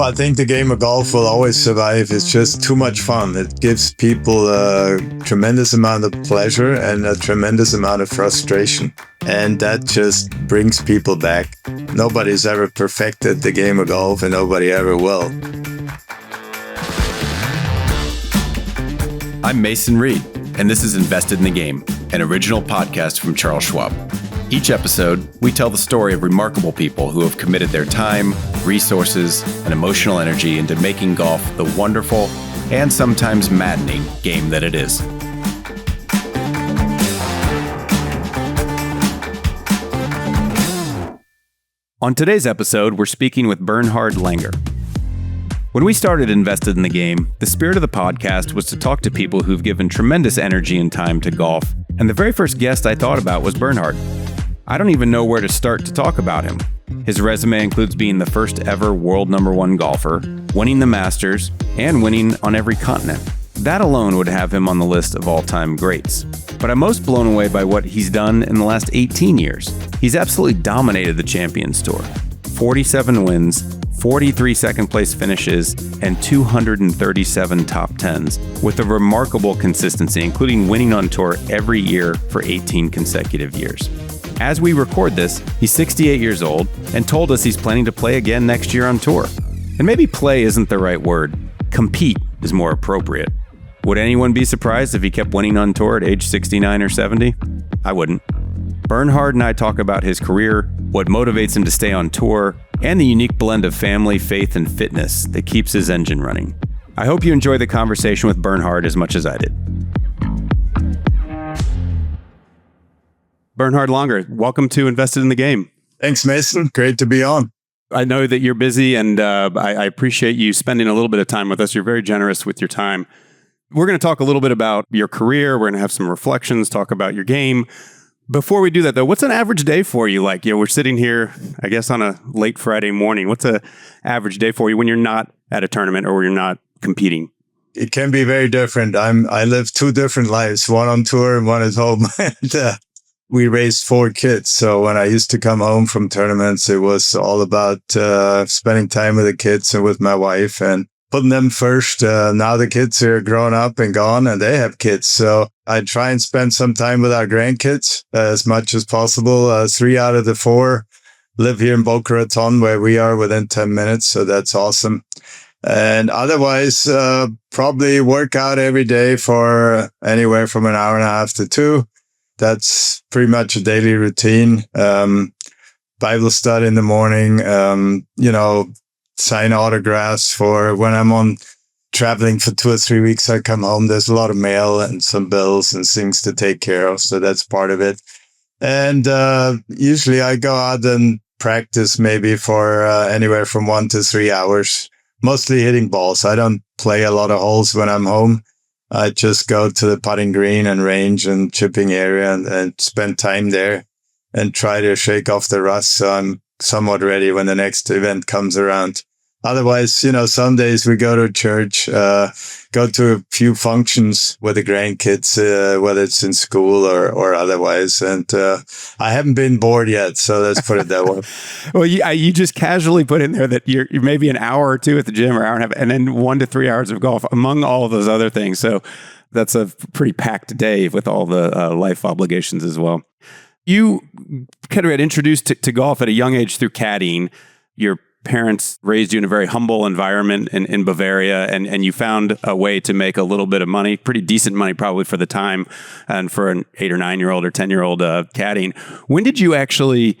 Well, I think the game of golf will always survive. It's just too much fun. It gives people a tremendous amount of pleasure and a tremendous amount of frustration. And that just brings people back. Nobody's ever perfected the game of golf, and nobody ever will. I'm Mason Reed, and this is Invested in the Game, an original podcast from Charles Schwab. Each episode, we tell the story of remarkable people who have committed their time, resources, and emotional energy into making golf the wonderful and sometimes maddening game that it is. On today's episode, we're speaking with Bernhard Langer. When we started Invested in the Game, the spirit of the podcast was to talk to people who've given tremendous energy and time to golf, and the very first guest I thought about was Bernhard. I don't even know where to start to talk about him. His resume includes being the first ever world number one golfer, winning the Masters, and winning on every continent. That alone would have him on the list of all-time greats. But I'm most blown away by what he's done in the last 18 years. He's absolutely dominated the Champions Tour. 47 wins, 43 second-place finishes, and 237 top tens, with a remarkable consistency, including winning on tour every year for 18 consecutive years. As we record this, he's 68 years old and told us he's planning to play again next year on tour. And maybe play isn't the right word. Compete is more appropriate. Would anyone be surprised if he kept winning on tour at age 69 or 70? I wouldn't. Bernhard and I talk about his career, what motivates him to stay on tour, and the unique blend of family, faith, and fitness that keeps his engine running. I hope you enjoy the conversation with Bernhard as much as I did. Bernhard Langer, welcome to Invested in the Game. Thanks, Mason. Great to be on. I know that you're busy, and I appreciate you spending a little bit of time with us. You're very generous with your time. We're going to talk a little bit about your career. We're going to have some reflections, talk about your game. Before we do that, though, what's an average day for you? Like, we're sitting here, I guess, on a late Friday morning. What's an average day for you when you're not at a tournament or when you're not competing? It can be very different. I live two different lives, one on tour and one at home. And we raised 4 kids. So when I used to come home from tournaments, it was all about spending time with the kids and with my wife and putting them first. Now the kids are grown up and gone and they have kids. So I try and spend some time with our grandkids as much as possible. 3 out of the 4 live here in Boca Raton, where we are within 10 minutes. So that's awesome. And otherwise, probably work out every day for anywhere from an hour and a half to 2. That's pretty much a daily routine. Bible study in the morning, sign autographs for when I'm on traveling for 2 or 3 weeks. I come home, there's a lot of mail and some bills and things to take care of. So that's part of it. And usually I go out and practice maybe for anywhere from 1 to 3 hours, mostly hitting balls. I don't play a lot of holes when I'm home. I just go to the putting green and range and chipping area and spend time there and try to shake off the rust so I'm somewhat ready when the next event comes around. Otherwise, some days we go to church, go to a few functions with the grandkids, whether it's in school or otherwise. And I haven't been bored yet, so let's put it that way. Well, you just casually put in there that you're maybe an hour or 2 at the gym or hour and a half, and then 1 to 3 hours of golf, among all of those other things. So that's a pretty packed day with all the life obligations as well. You kind of got introduced to golf at a young age through caddying. Your parents raised you in a very humble environment in Bavaria, and you found a way to make a little bit of money, pretty decent money probably for the time, and for an 8 or 9-year-old or 10-year-old caddying. When did you actually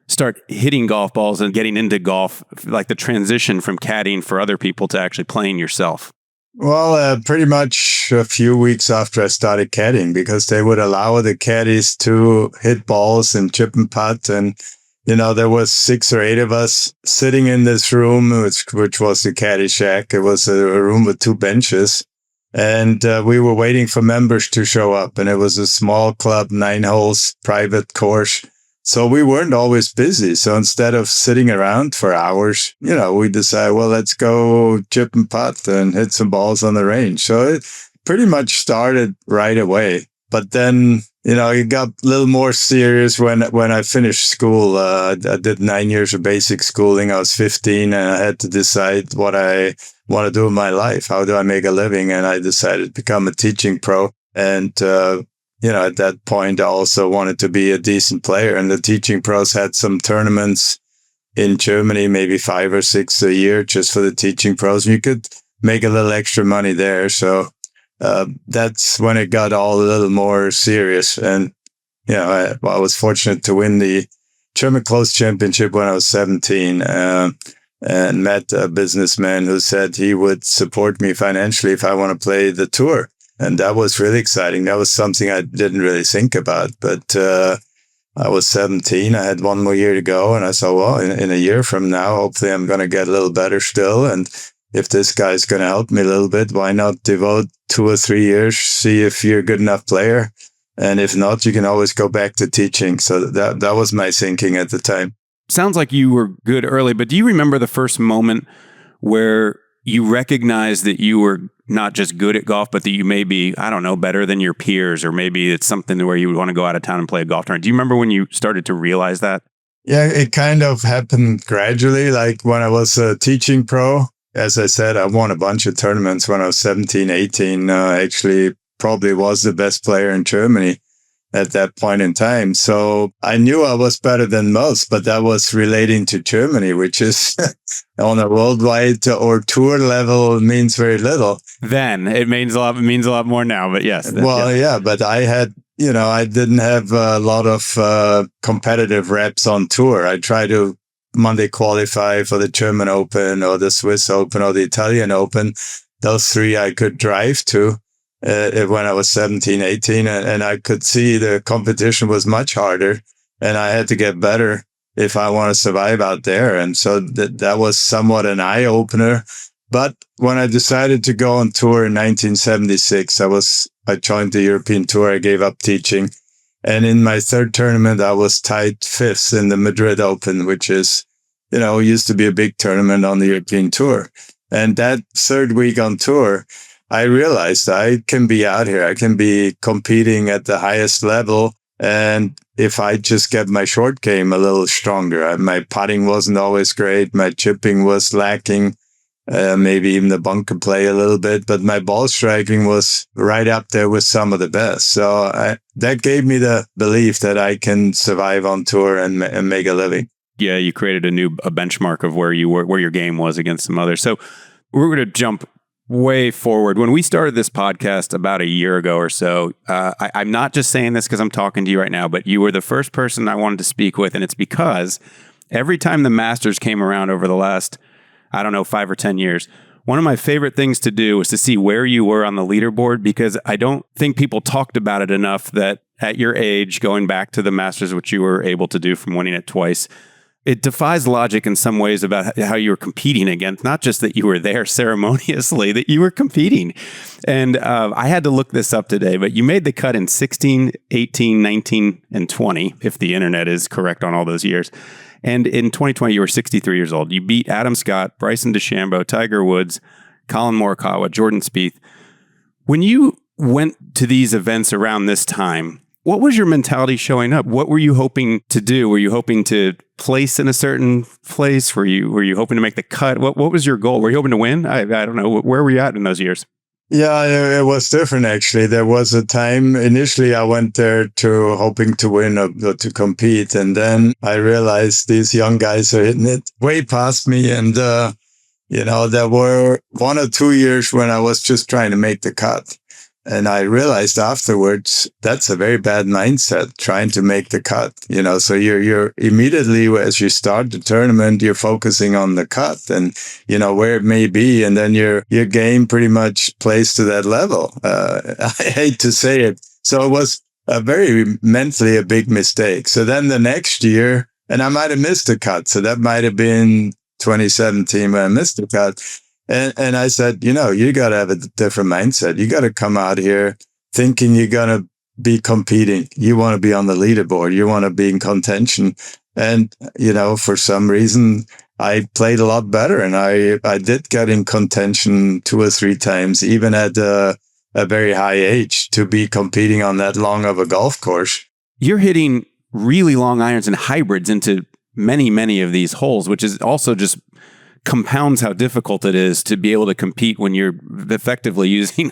start hitting golf balls and getting into golf, like the transition from caddying for other people to actually playing yourself? Well, pretty much a few weeks after I started caddying, because they would allow the caddies to hit balls and chip and putt. And, there was 6 or 8 of us sitting in this room, which was the caddy shack. It was a room with 2 benches. And we were waiting for members to show up. And it was a small club, 9 holes, private course. So we weren't always busy. So instead of sitting around for hours, we decided, well, let's go chip and putt and hit some balls on the range. So it pretty much started right away. But then, it got a little more serious when I finished school. I did 9 years of basic schooling. I was 15 and I had to decide what I want to do in my life. How do I make a living? And I decided to become a teaching pro. And, at that point, I also wanted to be a decent player. And the teaching pros had some tournaments in Germany, maybe 5 or 6 a year just for the teaching pros. You could make a little extra money there. So that's when it got all a little more serious. And, I was fortunate to win the German Close Championship when I was 17 and met a businessman who said he would support me financially if I want to play the tour. And that was really exciting. That was something I didn't really think about. But I was 17. I had 1 more year to go. And I thought, well, in a year from now, hopefully I'm going to get a little better still. And if this guy's going to help me a little bit, why not devote 2 or 3 years, see if you're a good enough player? And if not, you can always go back to teaching. So that was my thinking at the time. Sounds like you were good early, but do you remember the first moment where you recognized that you were not just good at golf, but that you may be, I don't know, better than your peers, or maybe it's something where you would want to go out of town and play a golf tournament? Do you remember when you started to realize that? Yeah, it kind of happened gradually. Like when I was a teaching pro, as I said, I won a bunch of tournaments when I was 17, 18. Actually, probably was the best player in Germany at that point in time. So I knew I was better than most, but that was relating to Germany, which is on a worldwide or tour level means very little. Then it means a lot. It means a lot more now, but yes. Yeah, but I had, I didn't have a lot of competitive reps on tour. I tried to Monday qualify for the German Open or the Swiss Open or the Italian Open. Those 3 I could drive to. When I was 17, 18, and I could see the competition was much harder and I had to get better if I want to survive out there. And so that was somewhat an eye opener. But when I decided to go on tour in 1976, I joined the European Tour. I gave up teaching. And in my 3rd tournament, I was tied 5th in the Madrid Open, which is, used to be a big tournament on the European Tour. And that 3rd week on tour, I realized I can be out here. I can be competing at the highest level. And if I just get my short game a little stronger, my putting wasn't always great. My chipping was lacking. Maybe even the bunker play a little bit, but my ball striking was right up there with some of the best. So that gave me the belief that I can survive on tour and make a living. Yeah, you created a benchmark of where you were, where your game was against some others. So we're going to jump way forward. When we started this podcast about a year ago or so, I'm not just saying this because I'm talking to you right now, but you were the first person I wanted to speak with. And it's because every time the Masters came around over the last, 5 or 10 years, one of my favorite things to do was to see where you were on the leaderboard, because I don't think people talked about it enough that at your age, going back to the Masters, which you were able to do from winning it twice, it defies logic in some ways about how you were competing against, not just that you were there ceremoniously, that you were competing. And I had to look this up today, but you made the cut in 16, 18, 19, and 20, if the internet is correct on all those years. And in 2020, you were 63 years old. You beat Adam Scott, Bryson DeChambeau, Tiger Woods, Colin Morikawa, Jordan Spieth. When you went to these events around this time, what was your mentality showing up? What were you hoping to do? Were you hoping to place in a certain place? Were you hoping to make the cut? What was your goal? Were you hoping to win? I don't know. Where were you at in those years? Yeah, it was different, actually. There was a time, initially I went there to hoping to win or to compete. And then I realized these young guys are hitting it way past me. And, there were 1 or 2 years when I was just trying to make the cut. And I realized afterwards, that's a very bad mindset, trying to make the cut, so you're immediately, as you start the tournament, you're focusing on the cut and, where it may be. And then your game pretty much plays to that level. I hate to say it. So it was mentally a big mistake. So then the next year, and I might have missed the cut. So that might have been 2017 when I missed the cut. And I said, you got to have a different mindset. You got to come out here thinking you're going to be competing. You want to be on the leaderboard. You want to be in contention. And, for some reason, I played a lot better. And I did get in contention 2 or 3 times, even at a very high age to be competing on that long of a golf course. You're hitting really long irons and hybrids into many, many of these holes, which is also just compounds how difficult it is to be able to compete when you're effectively using,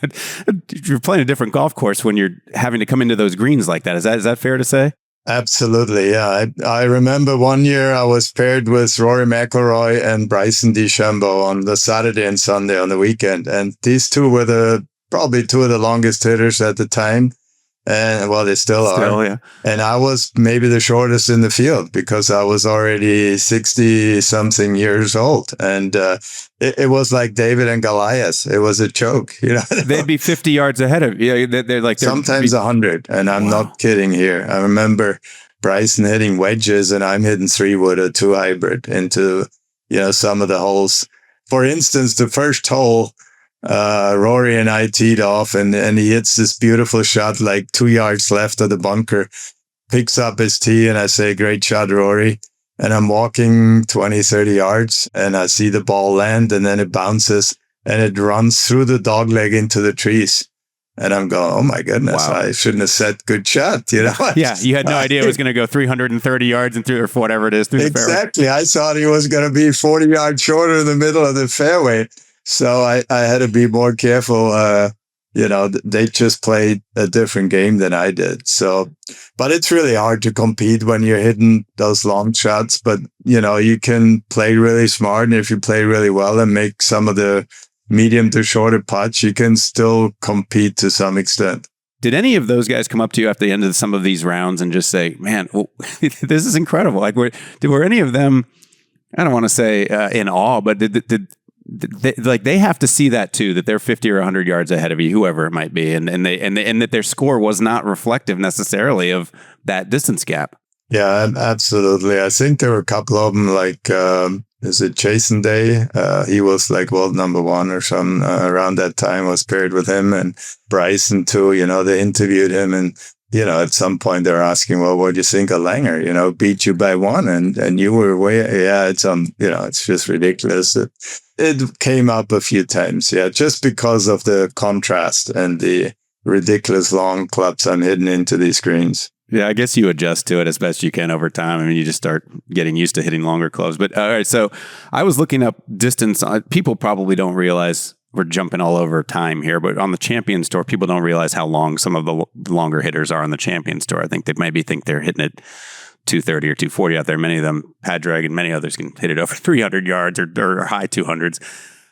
you're playing a different golf course when you're having to come into those greens like that. Is that fair to say? Absolutely, yeah. I remember one year I was paired with Rory McIlroy and Bryson DeChambeau on the Saturday and Sunday on the weekend. And these two were probably two of the longest hitters at the time. And well, they still are. Yeah. And I was maybe the shortest in the field because I was already 60 something years old. And it was like David and Goliath. It was a joke, They'd be 50 yards ahead of you. They're like sometimes 100. And I'm not kidding here. I remember Bryson hitting wedges and I'm hitting 3-wood or 2 hybrid into, some of the holes. For instance, the first hole, Rory and I teed off and he hits this beautiful shot like 2 yards left of the bunker, picks up his tee and I say, great shot, Rory. And I'm walking 20, 30 yards and I see the ball land and then it bounces and it runs through the dogleg into the trees. And I'm going, oh my goodness, wow. I shouldn't have said good shot, Yeah, you had no idea it was going to go 330 yards and through, or whatever it is, through the fairway. Exactly. I thought he was going to be 40 yards shorter in the middle of the fairway. So I had to be more careful. They just played a different game than I did. So, but it's really hard to compete when you're hitting those long shots. But, you can play really smart. And if you play really well and make some of the medium to shorter putts, you can still compete to some extent. Did any of those guys come up to you after the end of some of these rounds and just say, man, this is incredible? Like, were any of them, I don't want to say in awe, but they have to see that too, that they're 50 or 100 yards ahead of you, whoever it might be, and that their score was not reflective necessarily of that distance gap. Yeah, absolutely. I think there were a couple of them, like is it Jason Day? He was like world number 1 or something around that time. I was paired with him, and Bryson too. They interviewed him, and at some point they're asking, well, what do you think of Langer? Beat you by 1, and you were way. Yeah, it's just ridiculous. It came up a few times, just because of the contrast and the ridiculous long clubs I'm hitting into these greens. Yeah, I guess you adjust to it as best you can over time. I mean, you just start getting used to hitting longer clubs. But all right, so I was looking up distance. People probably don't realize we're jumping all over time here, but on the Champions Tour, people don't realize how long some of the longer hitters are on the Champions Tour. I think they maybe think they're hitting it 230 or 240 out there. Many of them, Padraig and many others, can hit it over 300 yards or high 200s.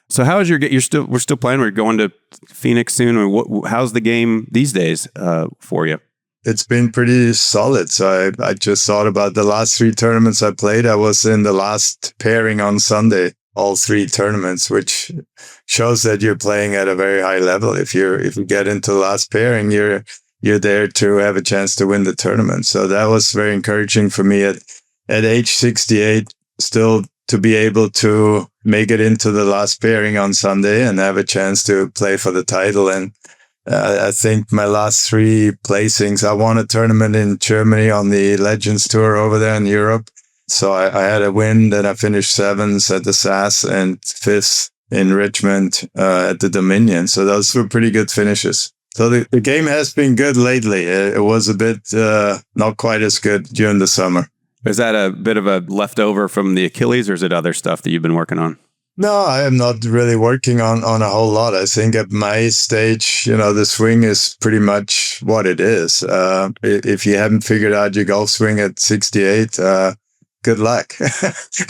So how is we're still playing? We're going to Phoenix soon. How's the game these days for you? It's been pretty solid. So I just thought about the last 3 tournaments I played. I was in the last pairing on Sunday, all 3 tournaments, which shows that you're playing at a very high level. If you get into the last pairing, you're there to have a chance to win the tournament. So that was very encouraging for me at age 68, still to be able to make it into the last pairing on Sunday and have a chance to play for the title. And I think my last 3 placings, I won a tournament in Germany on the Legends Tour over there in Europe. So I had a win, then I finished 7th at the SAS and 5th in Richmond at the Dominion. So those were pretty good finishes. So the game has been good lately. It was a bit not quite as good during the summer. Is that a bit of a leftover from the Achilles, or is it other stuff that you've been working on? No, I am not really working on a whole lot. I think at my stage, the swing is pretty much what it is. If you haven't figured out your golf swing at 68, good luck.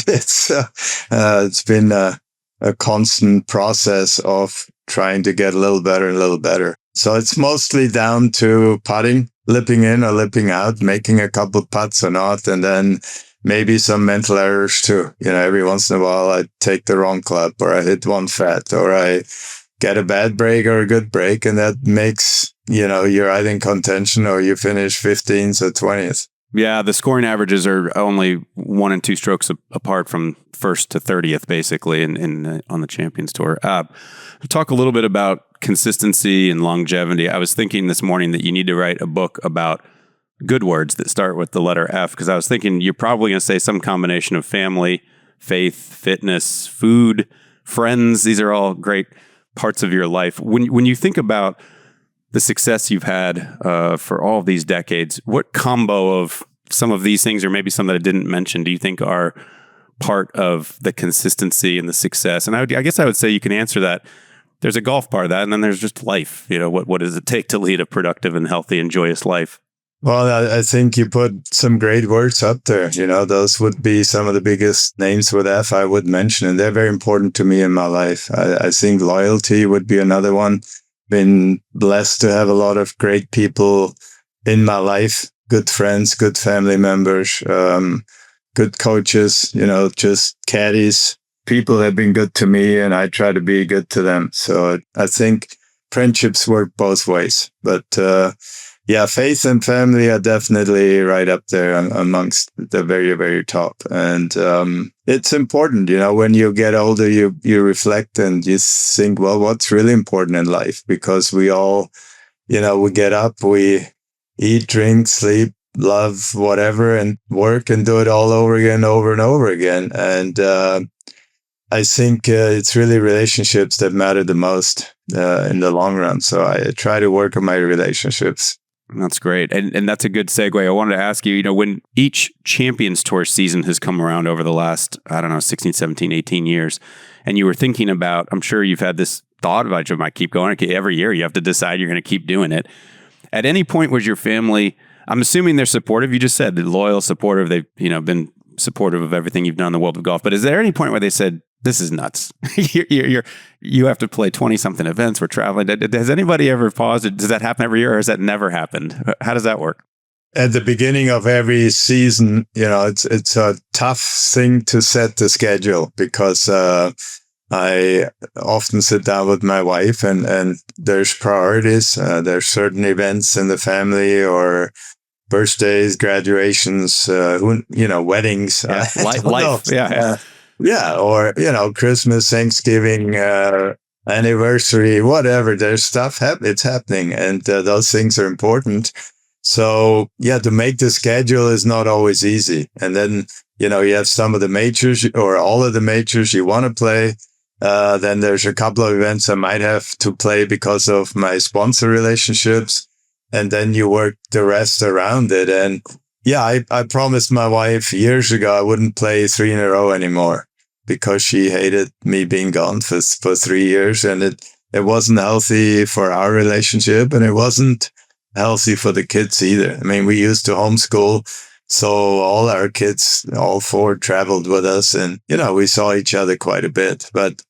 It's been a constant process of trying to get a little better and a little better. So it's mostly down to putting, lipping in or lipping out, making a couple putts or not, and then maybe some mental errors too. Every once in a while I take the wrong club, or I hit one fat, or I get a bad break or a good break, and that makes, you're either in contention or you finish 15th or 20th. Yeah, the scoring averages are only 1 and 2 strokes apart from 1st to 30th, basically, in on the Champions Tour. Talk a little bit about consistency and longevity. I was thinking this morning that you need to write a book about good words that start with the letter F, because I was thinking you're probably going to say some combination of family, faith, fitness, food, friends. These are all great parts of your life. When you think about the success you've had for all of these decades, what combo of some of these things, or maybe some that I didn't mention, do you think are part of the consistency and the success? And I guess I would say you can answer that. There's a golf part of that, and then there's just life. What does it take to lead a productive and healthy and joyous life? Well, I think you put some great words up there. Those would be some of the biggest names with F I would mention, and they're very important to me in my life. I think loyalty would be another one. Been blessed to have a lot of great people in my life, good friends, good family members, good coaches, just caddies. People have been good to me, and I try to be good to them. So I think friendships work both ways. But faith and family are definitely right up there amongst the very, very top. And it's important, when you get older, you reflect and you think, well, what's really important in life? Because we all, we get up, we eat, drink, sleep, love, whatever, and work and do it all over again, over and over again. And I think it's really relationships that matter the most in the long run. So I try to work on my relationships. That's great. And that's a good segue. I wanted to ask you, when each Champions Tour season has come around over the last, 16, 17, 18 years, and you were thinking about, I'm sure you've had this thought about, you might keep going. Every year you have to decide you're going to keep doing it. At any point was your family, I'm assuming they're supportive. You just said they're loyal, supportive. They've, been supportive of everything you've done in the world of golf. But is there any point where they said, this is nuts? You have to play 20-something events. We're traveling. Has anybody ever paused? Does that happen every year, or has that never happened? How does that work? At the beginning of every season, it's a tough thing to set the schedule because I often sit down with my wife and there's priorities. There's certain events in the family or birthdays, graduations, weddings. Life. Yeah. Yeah, or, Christmas, Thanksgiving, anniversary, whatever. There's stuff, it's happening, and those things are important. So, to make the schedule is not always easy. And then, you have some of the majors or all of the majors you want to play. Then there's a couple of events I might have to play because of my sponsor relationships. And then you work the rest around it. And I promised my wife years ago I wouldn't play 3 in a row anymore because she hated me being gone for 3 years. And it wasn't healthy for our relationship, and it wasn't healthy for the kids either. I mean, we used to homeschool, so all our kids, all 4 traveled with us, and, we saw each other quite a bit. But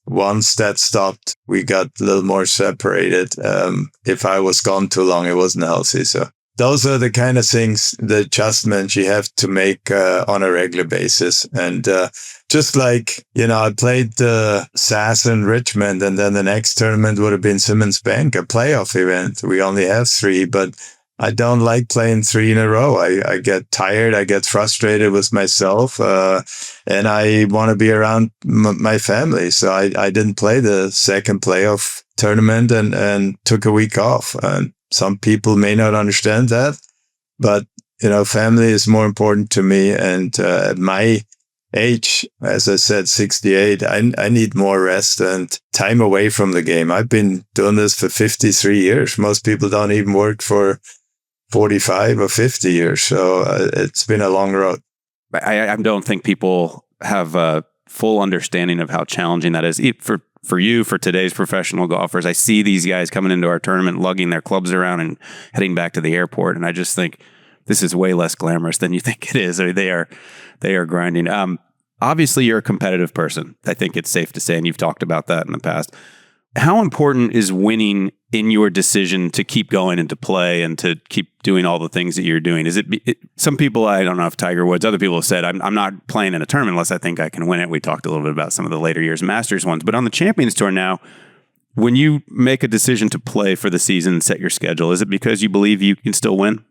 once that stopped, we got a little more separated. If I was gone too long, it wasn't healthy. So those are the kind of things, the adjustments you have to make on a regular basis. And just like, I played the SAS in Richmond, and then the next tournament would have been Simmons Bank, a playoff event. We only have 3, but I don't like playing 3 in a row. I get tired. I get frustrated with myself, and I want to be around my family. So I didn't play the second playoff tournament and took a week off. And some people may not understand that, but, family is more important to me. And at my age, as I said, 68, I need more rest and time away from the game. I've been doing this for 53 years. Most people don't even work for 45 or 50 years. So it's been a long road. I don't think people have a full understanding of how challenging that is. For you, for today's professional golfers, I see these guys coming into our tournament, lugging their clubs around and heading back to the airport. And I just think this is way less glamorous than you think it is. I mean, they are grinding. Obviously, you're a competitive person. I think it's safe to say, and you've talked about that in the past. How important is winning in your decision to keep going and to play and to keep doing all the things that you're doing? Is it some people, I don't know if Tiger Woods, other people have said, I'm not playing in a tournament unless I think I can win it. We talked a little bit about some of the later years Masters ones, but on the Champions Tour now, when you make a decision to play for the season, set your schedule, is it because you believe you can still win?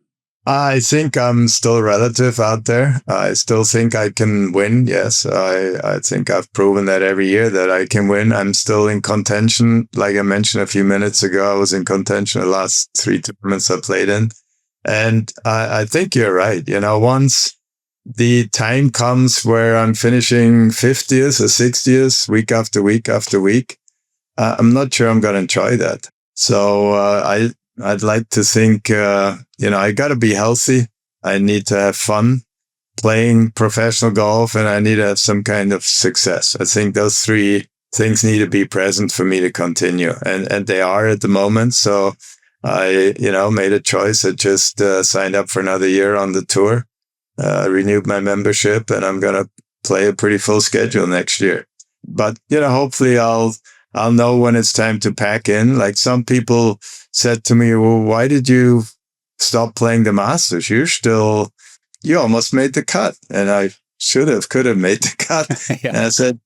I think I'm still relative out there. I still think I can win. Yes, I think I've proven that every year that I can win. I'm still in contention. Like I mentioned a few minutes ago, I was in contention the last 3 tournaments I played in. And I think you're right. Once the time comes where I'm finishing 50th or 60th week after week after week, I'm not sure I'm going to enjoy that. So I I'd like to think, I got to be healthy. I need to have fun playing professional golf, and I need to have some kind of success. I think those three things need to be present for me to continue, and they are at the moment. So I, made a choice. I just signed up for another year on the tour, renewed my membership, and I'm gonna play a pretty full schedule next year. But hopefully I'll know when it's time to pack in. Like some people said to me, "Well, why did you stop playing the Masters? You almost made the cut." And I could have made the cut. Yeah. And I said,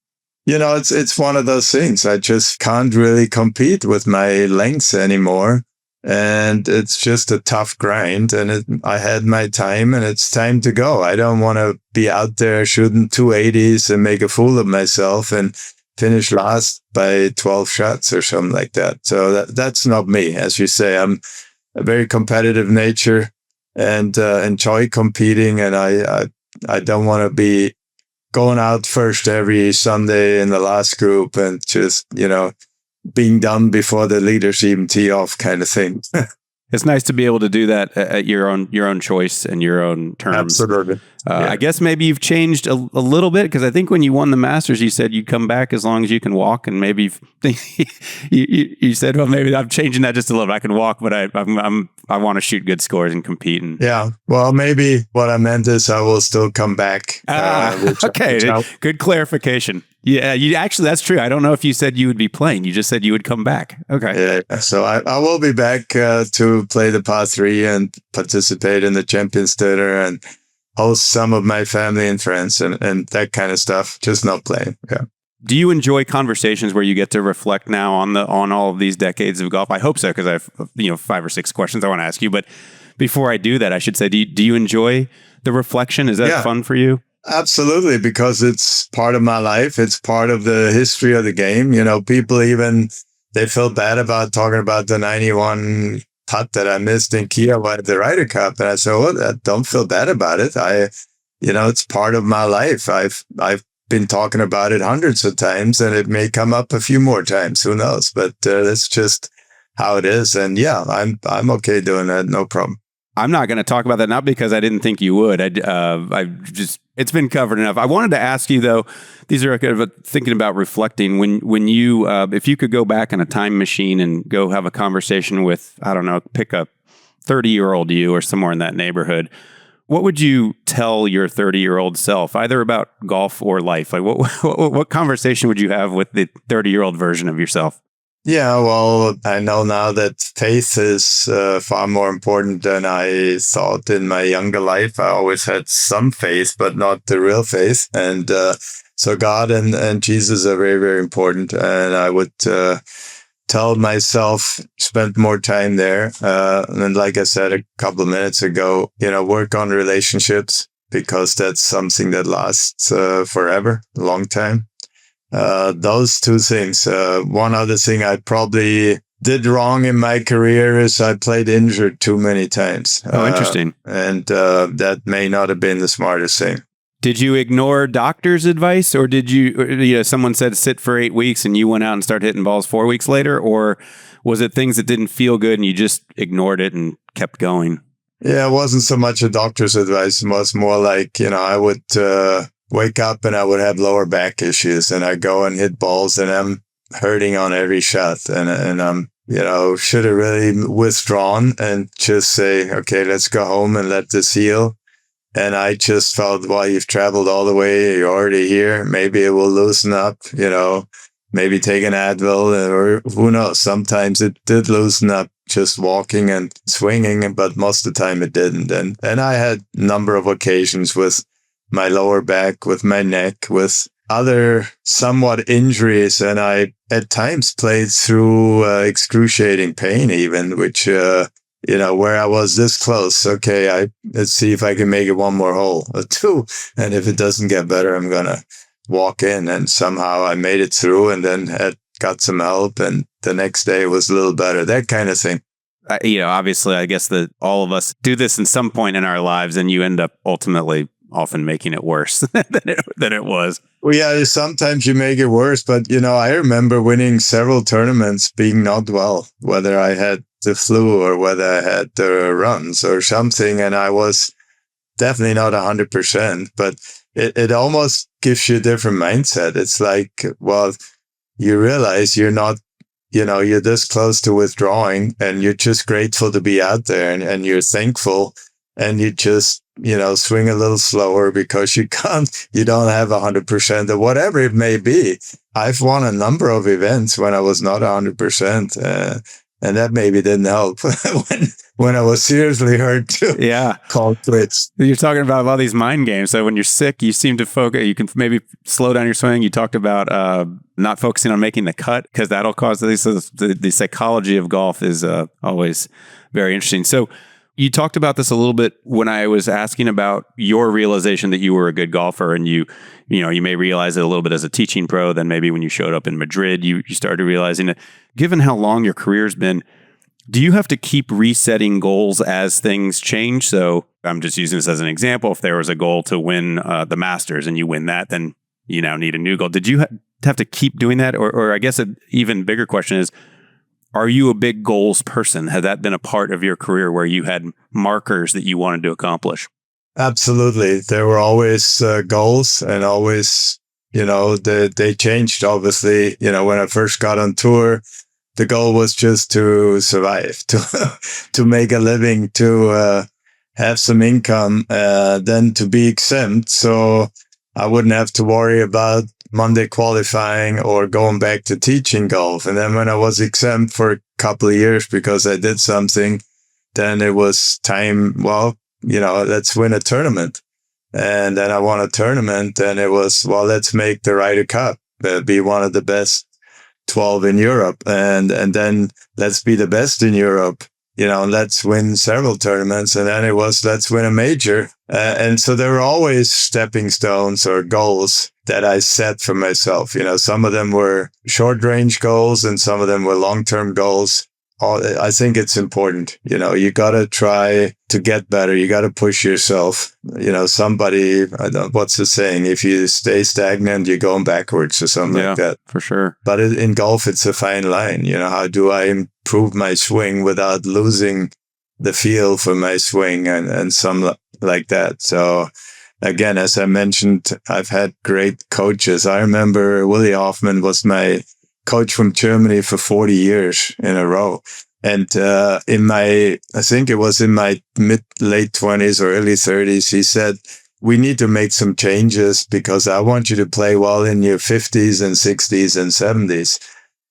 it's one of those things. I just can't really compete with my lengths anymore. And it's just a tough grind. And I had my time, and it's time to go. I don't want to be out there shooting 280s and make a fool of myself and finish last by 12 shots or something like that. So that's not me. As you say, I'm a very competitive nature and enjoy competing. And I don't want to be going out first every Sunday in the last group and just, being done before the leaders even tee off kind of thing. It's nice to be able to do that at your own choice and your own terms. Absolutely. I guess maybe you've changed a little bit, because I think when you won the Masters, you said you'd come back as long as you can walk, and maybe you said, well, maybe I'm changing that just a little bit. I can walk, but I want to shoot good scores and compete. Yeah. Well, maybe what I meant is I will still come back. Okay. Good clarification. Yeah, that's true. I don't know if you said you would be playing. You just said you would come back. Okay. Yeah. So I will be back to play the par 3 and participate in the Champions Dinner and host some of my family and friends and that kind of stuff. Just not playing. Yeah. Do you enjoy conversations where you get to reflect now on all of these decades of golf? I hope so, because I have 5 or 6 questions I want to ask you. But before I do that, I should say, do you enjoy the reflection? Is that fun for you? Absolutely, because it's part of my life. It's part of the history of the game. People they feel bad about talking about the 91 putt that I missed in Kiowa at the Ryder Cup. And I said, well, don't feel bad about it. It's part of my life. I've been talking about it hundreds of times, and it may come up a few more times. Who knows? But that's just how it is. And yeah, I'm okay doing that. No problem. I'm not going to talk about that, not because I didn't think you would. It's been covered enough. I wanted to ask you though, these are kind of thinking about reflecting when you, if you could go back in a time machine and go have a conversation with, I don't know, pick a 30-year-old you or somewhere in that neighborhood, what would you tell your 30-year-old self, either about golf or life? Like what conversation would you have with the 30-year-old version of yourself? Yeah, well, I know now that faith is far more important than I thought in my younger life. I always had some faith, but not the real faith. And so God and Jesus are very, very important. And I would tell myself, spend more time there. And like I said a couple of minutes ago, work on relationships, because that's something that lasts forever, a long time. Those two things. One other thing I probably did wrong in my career is I played injured too many times. Oh, interesting. And that may not have been the smartest thing. Did you ignore doctor's advice, or did you, someone said sit for 8 weeks and you went out and started hitting balls 4 weeks later, or was it things that didn't feel good and you just ignored it and kept going? Yeah, it wasn't so much a doctor's advice. It was more like, I would wake up and I would have lower back issues, and I go and hit balls and I'm hurting on every shot, and I'm, should have really withdrawn and just say, okay, let's go home and let this heal. And I just felt, well, you've traveled all the way, you're already here. Maybe it will loosen up, maybe take an Advil, or who knows. Sometimes it did loosen up just walking and swinging, but most of the time it didn't. And I had a number of occasions with my lower back, with my neck, with other somewhat injuries. And I, at times, played through excruciating pain even, which, where I was this close. Okay, let's see if I can make it one more hole or two. And if it doesn't get better, I'm going to walk in. And somehow I made it through, and then got some help. And the next day was a litit better, that kind of thing. Obviously, I guess that all of us do this in some point in our lives, and you end up ultimately often making it worse than it was. Well, yeah, sometimes you make it worse, but I remember winning several tournaments being not well, whether I had the flu or whether I had the runs or something. And I was definitely not 100%, but it almost gives you a different mindset. It's like, well, you realize you're not, you're this close to withdrawing and you're just grateful to be out there and you're thankful and you just, swing a little slower because you don't have 100% or whatever it may be. I've won a number of events when I was not 100%. And that maybe didn't help when I was seriously hurt to call quits. You're talking about all these mind games. So when you're sick, you seem to focus. You can maybe slow down your swing. You talked about not focusing on making the cut because that'll cause this. The psychology of golf is always very interesting. So you talked about this a little bit when I was asking about your realization that you were a good golfer, and you may realize it a little bit as a teaching pro. Then maybe when you showed up in Madrid, you started realizing it. Given how long your career's been, do you have to keep resetting goals as things change? So I'm just using this as an example. If there was a goal to win the Masters and you win that, then you now need a new goal. Did you have to keep doing that? Or I guess an even bigger question is, are you a big goals person? Has that been a part of your career where you had markers that you wanted to accomplish? Absolutely. There were always goals, and always, they changed, obviously. When I first got on tour, the goal was just to survive, to make a living, to have some income, then to be exempt. So I wouldn't have to worry about Monday qualifying or going back to teaching golf. And then when I was exempt for a couple of years because I did something, then it was time, let's win a tournament. And then I won a tournament, and it was, let's make the Ryder Cup, be one of the best 12 in Europe. And then let's be the best in Europe, let's win several tournaments. And then it was, let's win a major. And so there were always stepping stones or goals that I set for myself. Some of them were short range goals and some of them were long-term goals. I think it's important. You got to try to get better. You got to push yourself. Somebody, what's the saying? If you stay stagnant, you're going backwards or something like that. For sure. But in golf, it's a fine line. How do I improve my swing without losing the feel for my swing and some like that? So again, as I mentioned, I've had great coaches. I remember Willie Hoffman was my coach from Germany for 40 years in a row. And I think it was in my late 20s or early 30s, he said, we need to make some changes because I want you to play well in your 50s and 60s and 70s.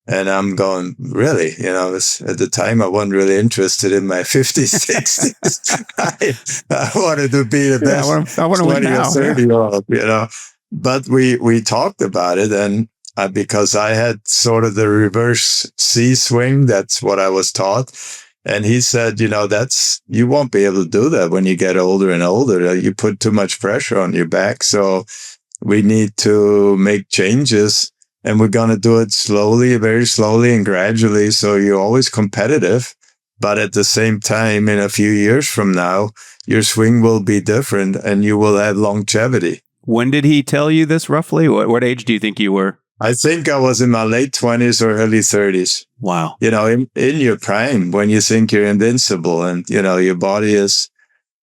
And I'm going, really? At the time, I wasn't really interested in my 50s, 60s. I wanted to be the best I want to win 20 or now. 30-year-old, But we talked about it, and because I had sort of the reverse C swing, that's what I was taught. And he said, you won't be able to do that when you get older and older. You put too much pressure on your back. So we need to make changes. And we're going to do it slowly, very slowly and gradually. So you're always competitive. But at the same time, in a few years from now, your swing will be different and you will have longevity. When did he tell you this roughly? What age do you think you were? I think I was in my late 20s or early 30s. Wow. In your prime, when you think you're invincible and, your body is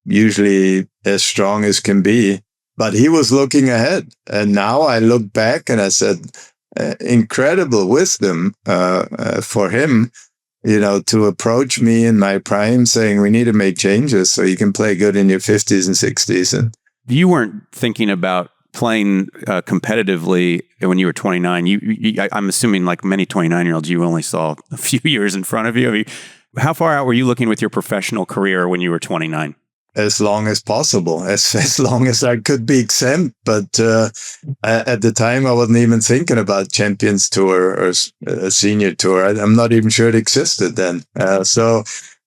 usually as strong as can be. But he was looking ahead. And now I look back and I said, incredible wisdom for him, to approach me in my prime saying we need to make changes so you can play good in your 50s and 60s. And you weren't thinking about playing competitively when you were 29. I'm assuming, like many 29-year-olds, you only saw a few years in front of you. I mean, how far out were you looking with your professional career when you were 29? As long as possible, as long as I could be exempt. But at the time, I wasn't even thinking about Champions Tour or a senior tour. I'm not even sure it existed then. So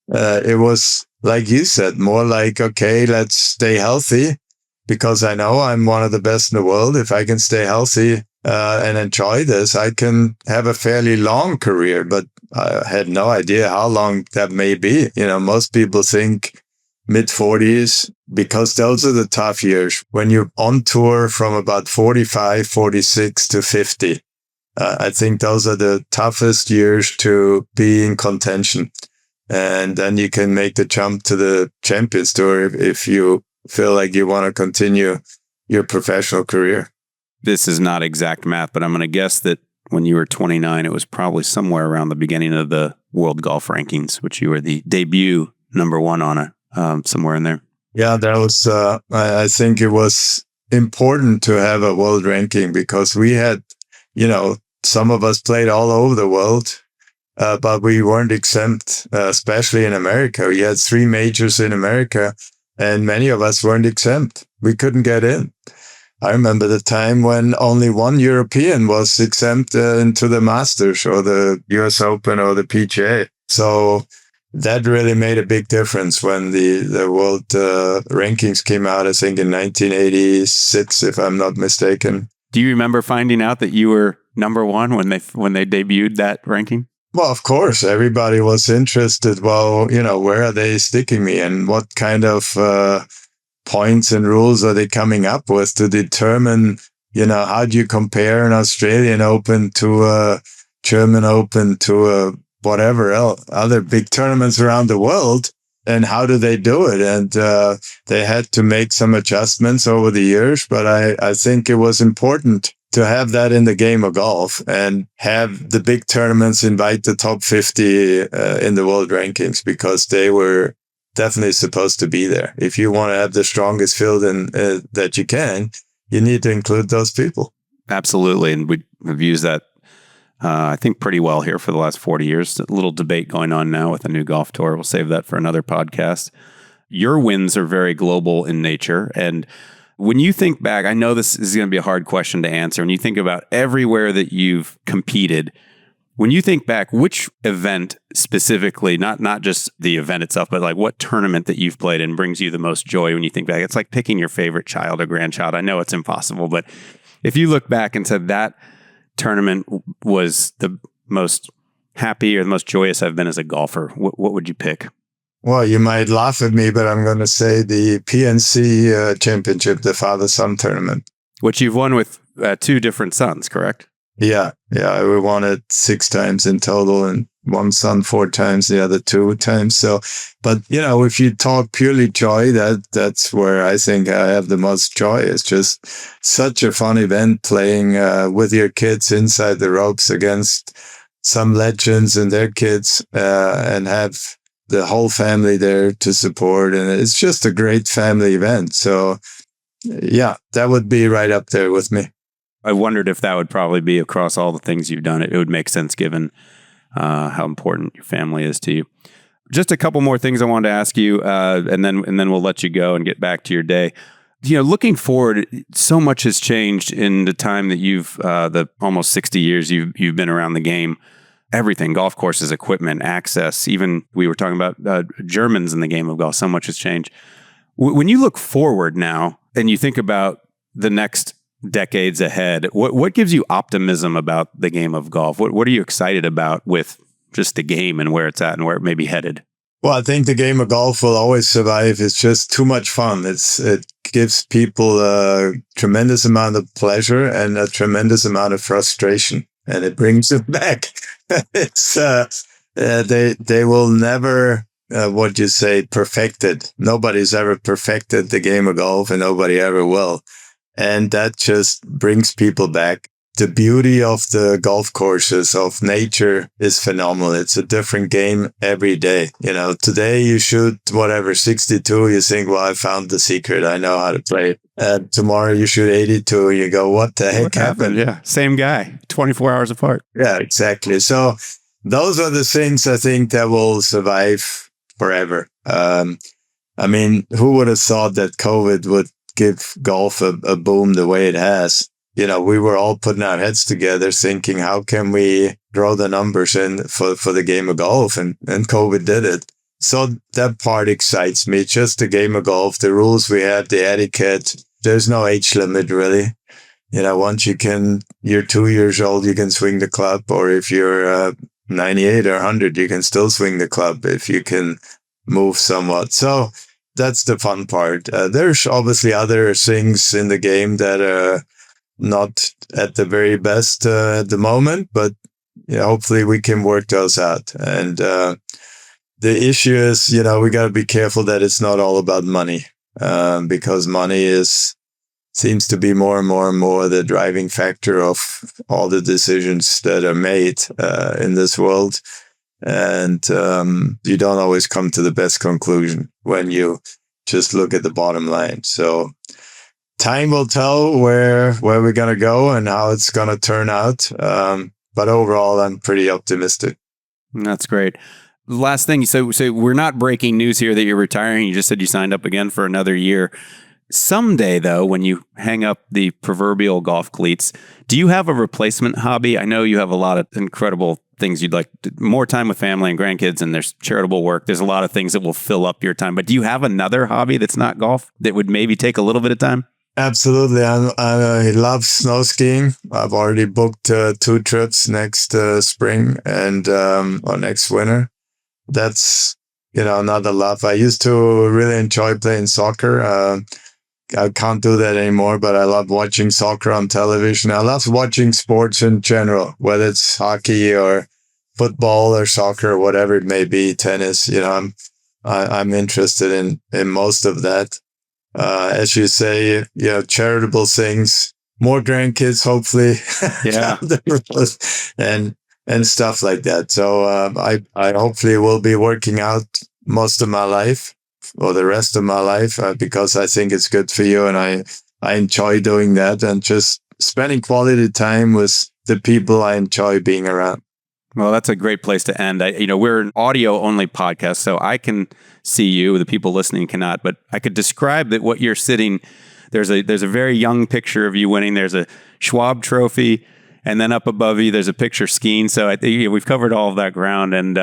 it was, like you said, more like, okay, let's stay healthy because I know I'm one of the best in the world. If I can stay healthy and enjoy this, I can have a fairly long career. But I had no idea how long that may be. Most people think mid-40s, because those are the tough years when you're on tour from about 45, 46 to 50. I think those are the toughest years to be in contention. And then you can make the jump to the Champions Tour if you feel like you want to continue your professional career. This is not exact math, but I'm going to guess that when you were 29, it was probably somewhere around the beginning of the world golf rankings, which you were the debut number one on it, somewhere in there. Yeah, that was, I think it was important to have a world ranking because we had, some of us played all over the world, but we weren't exempt, especially in America. We had 3 majors in America and many of us weren't exempt. We couldn't get in. I remember the time when only one European was exempt into the Masters or the US Open or the PGA. So that really made a big difference when the world rankings came out, I think in 1986, if I'm not mistaken. Do you remember finding out that you were number one when they debuted that ranking? Well, of course, everybody was interested. Well, where are they sticking me and what kind of points and rules are they coming up with to determine, how do you compare an Australian Open to a German Open to a whatever else, other big tournaments around the world, and how do they do it? And they had to make some adjustments over the years, but I think it was important to have that in the game of golf and have the big tournaments invite the top 50 in the world rankings because they were definitely supposed to be there. If you want to have the strongest field that you can, you need to include those people. Absolutely. And we've used that, I think, pretty well here for the last 40 years. A little debate going on now with the new golf tour. We'll save that for another podcast. Your wins are very global in nature. And when you think back, I know this is going to be a hard question to answer. When you think about everywhere that you've competed, when you think back, which event specifically, not just the event itself, but like what tournament that you've played in brings you the most joy when you think back? It's like picking your favorite child or grandchild. I know it's impossible, but if you look back and said that tournament was the most happy or the most joyous I've been as a golfer, what would you pick? Well, you might laugh at me, but I'm going to say the PNC Championship, the father-son tournament. Which you've won with 2 different sons, correct? Yeah. We won it 6 times in total, and one son 4 times, the other 2 times. So, but if you talk purely joy, that's where I think I have the most joy. It's just such a fun event playing with your kids inside the ropes against some legends and their kids, and have the whole family there to support. And it's just a great family event. So yeah, that would be right up there with me. I wondered if that would probably be across all the things you've done. It would make sense given how important your family is to you. Just a couple more things I wanted to ask you, and then we'll let you go and get back to your day. Looking forward, so much has changed in the time that you've the almost 60 years you've been around the game. Everything, golf courses, equipment, access. Even we were talking about Germans in the game of golf. So much has changed. When you look forward now and you think about the next decades ahead, what gives you optimism about the game of golf? What are you excited about with just the game and where it's at and where it may be headed? Well, I think the game of golf will always survive. It's just too much fun. It gives people a tremendous amount of pleasure and a tremendous amount of frustration, and it brings it back. It's they will never perfected. Nobody's ever perfected the game of golf, and nobody ever will. And that just brings people back. The beauty of the golf courses, of nature, is phenomenal. It's a different game every day. Today you shoot 62, you think, well, I found the secret. I know how to play it. And tomorrow you shoot 82, you go, what the heck happened? Yeah, same guy, 24 hours apart. Yeah, exactly. So those are the things I think that will survive forever. Who would have thought that COVID would give golf a boom the way it has? We were all putting our heads together thinking, how can we grow the numbers in for the game of golf? And COVID did it. So that part excites me. Just the game of golf, the rules we have, the etiquette. There's no age limit, really. Once you're 2 years old, you can swing the club. Or if you're 98 or 100, you can still swing the club if you can move somewhat. So that's the fun part. There's obviously other things in the game that are not at the very best at the moment, but hopefully we can work those out. And the issue is, we got to be careful that it's not all about money, because money seems to be more and more and more the driving factor of all the decisions that are made in this world. And you don't always come to the best conclusion when you just look at the bottom line. So time will tell where we're going to go and how it's going to turn out. But overall, I'm pretty optimistic. That's great. Last thing, so we're not breaking news here that you're retiring. You just said you signed up again for another year. Someday, though, when you hang up the proverbial golf cleats, do you have a replacement hobby? I know you have a lot of incredible things you'd like, more time with family and grandkids, and there's charitable work. There's a lot of things that will fill up your time. But do you have another hobby that's not golf that would maybe take a little bit of time? Absolutely. I love snow skiing. I've already booked 2 trips next spring and or next winter. That's, another love. I used to really enjoy playing soccer. I can't do that anymore, but I love watching soccer on television. I love watching sports in general, whether it's hockey or football or soccer or whatever it may be, tennis. I'm interested in most of that. As you say, charitable things, more grandkids, hopefully, yeah, and stuff like that. So I hopefully will be working out most of my life, or the rest of my life, because I think it's good for you, and I enjoy doing that, and just spending quality time with the people I enjoy being around. Well, that's a great place to end. We're an audio only podcast, so I can see you. The people listening cannot, but I could describe that what you're sitting. There's a very young picture of you winning. There's a Schwab trophy, and then up above you, there's a picture skiing. So I think we've covered all of that ground, and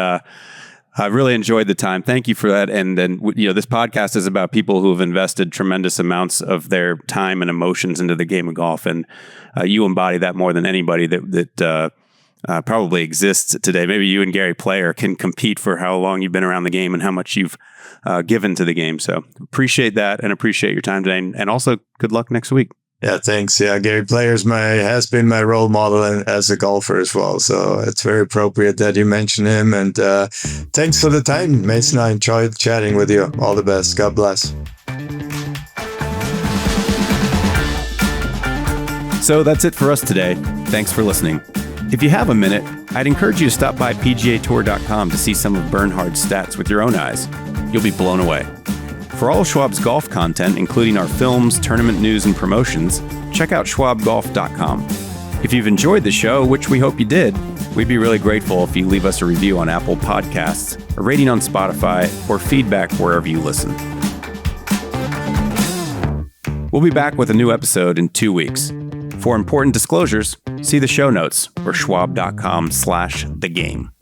I really enjoyed the time. Thank you for that. And then, this podcast is about people who have invested tremendous amounts of their time and emotions into the game of golf. And you embody that more than anybody that probably exists today. Maybe you and Gary Player can compete for how long you've been around the game and how much you've given to the game. So appreciate that and appreciate your time today. And also good luck next week. Yeah, thanks. Yeah, Gary Player has been my role model as a golfer as well. So it's very appropriate that you mention him. And thanks for the time, Mason. I enjoyed chatting with you. All the best. God bless. So that's it for us today. Thanks for listening. If you have a minute, I'd encourage you to stop by PGAtour.com to see some of Bernhard's stats with your own eyes. You'll be blown away. For all of Schwab's golf content, including our films, tournament news, and promotions, check out schwabgolf.com. If you've enjoyed the show, which we hope you did, we'd be really grateful if you leave us a review on Apple Podcasts, a rating on Spotify, or feedback wherever you listen. We'll be back with a new episode in 2 weeks. For important disclosures, see the show notes or schwab.com/thegame.